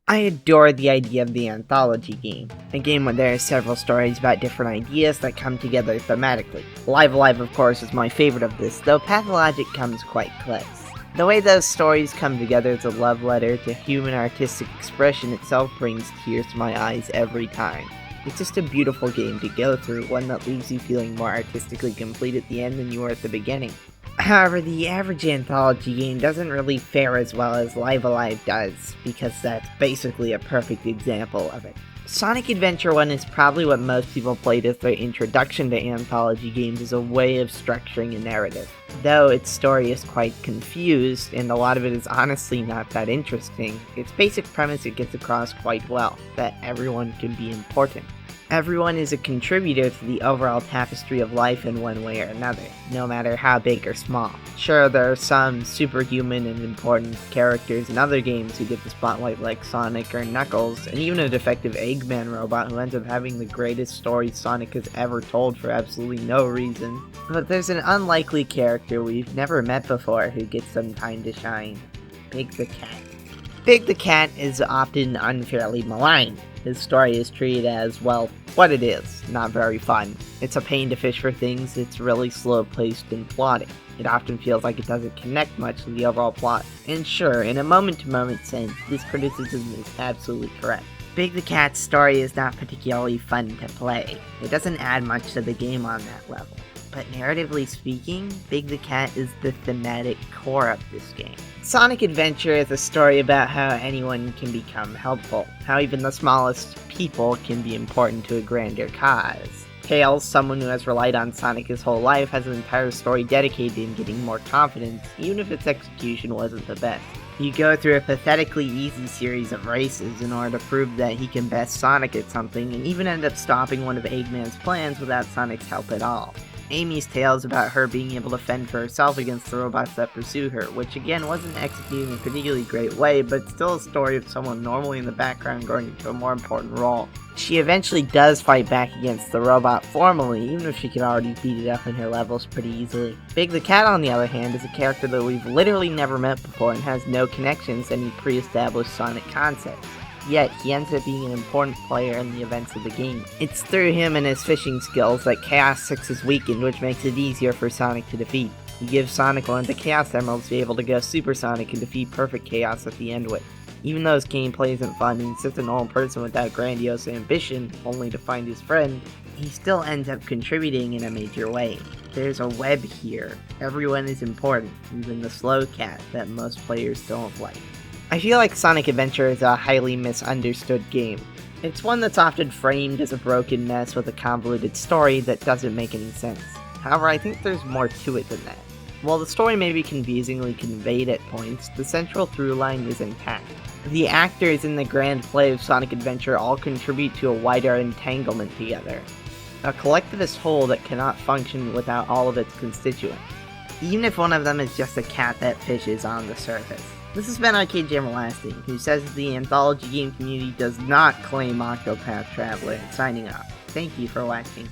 I adore the idea of the anthology game, a game where there are several stories about different ideas that come together thematically. Live Alive, of course, is my favorite of this, though Pathologic comes quite close. The way those stories come together as a love letter to human artistic expression itself brings tears to my eyes every time. It's just a beautiful game to go through, one that leaves you feeling more artistically complete at the end than you were at the beginning. However, the average anthology game doesn't really fare as well as Live Alive does, because that's basically a perfect example of it. Sonic Adventure 1 is probably what most people played as their introduction to anthology games as a way of structuring a narrative. Though its story is quite confused, and a lot of it is honestly not that interesting, its basic premise it gets across quite well, that everyone can be important. Everyone is a contributor to the overall tapestry of life in one way or another, no matter how big or small. Sure, there are some superhuman and important characters in other games who get the spotlight like Sonic or Knuckles, and even a defective Eggman robot who ends up having the greatest story Sonic has ever told for absolutely no reason. But there's an unlikely character we've never met before who gets some time to shine. Big the Cat. Big the Cat is often unfairly maligned. His story is treated as, well, what it is, not very fun. It's a pain to fish for things, it's really slow-paced and plotting. It often feels like it doesn't connect much to the overall plot. And sure, in a moment-to-moment sense, this criticism is absolutely correct. Big the Cat's story is not particularly fun to play. It doesn't add much to the game on that level. But narratively speaking, Big the Cat is the thematic core of this game. Sonic Adventure is a story about how anyone can become helpful, how even the smallest people can be important to a grander cause. Tails, someone who has relied on Sonic his whole life, has an entire story dedicated in getting more confidence, even if its execution wasn't the best. You go through a pathetically easy series of races in order to prove that he can best Sonic at something, and even end up stopping one of Eggman's plans without Sonic's help at all. Amy's tale is about her being able to fend for herself against the robots that pursue her, which again wasn't executed in a particularly great way, but still a story of someone normally in the background going into a more important role. She eventually does fight back against the robot formally, even if she could already beat it up in her levels pretty easily. Big the Cat, on the other hand, is a character that we've literally never met before and has no connections to any pre-established Sonic concepts. Yet, he ends up being an important player in the events of the game. It's through him and his fishing skills that Chaos 6 is weakened, which makes it easier for Sonic to defeat. He gives Sonic one of the Chaos Emeralds to be able to go Super Sonic and defeat Perfect Chaos at the end with. Even though his gameplay isn't fun and he's just a normal person without grandiose ambition, only to find his friend, he still ends up contributing in a major way. There's a web here. Everyone is important, even the slow cat that most players don't like. I feel like Sonic Adventure is a highly misunderstood game. It's one that's often framed as a broken mess with a convoluted story that doesn't make any sense. However, I think there's more to it than that. While the story may be confusingly conveyed at points, the central through line is intact. The actors in the grand play of Sonic Adventure all contribute to a wider entanglement together. A collectivist whole that cannot function without all of its constituents. Even if one of them is just a cat that fishes on the surface. This has been Arcade Everlasting, who says that the anthology game community does not claim Octopath Traveler, signing off. Thank you for watching.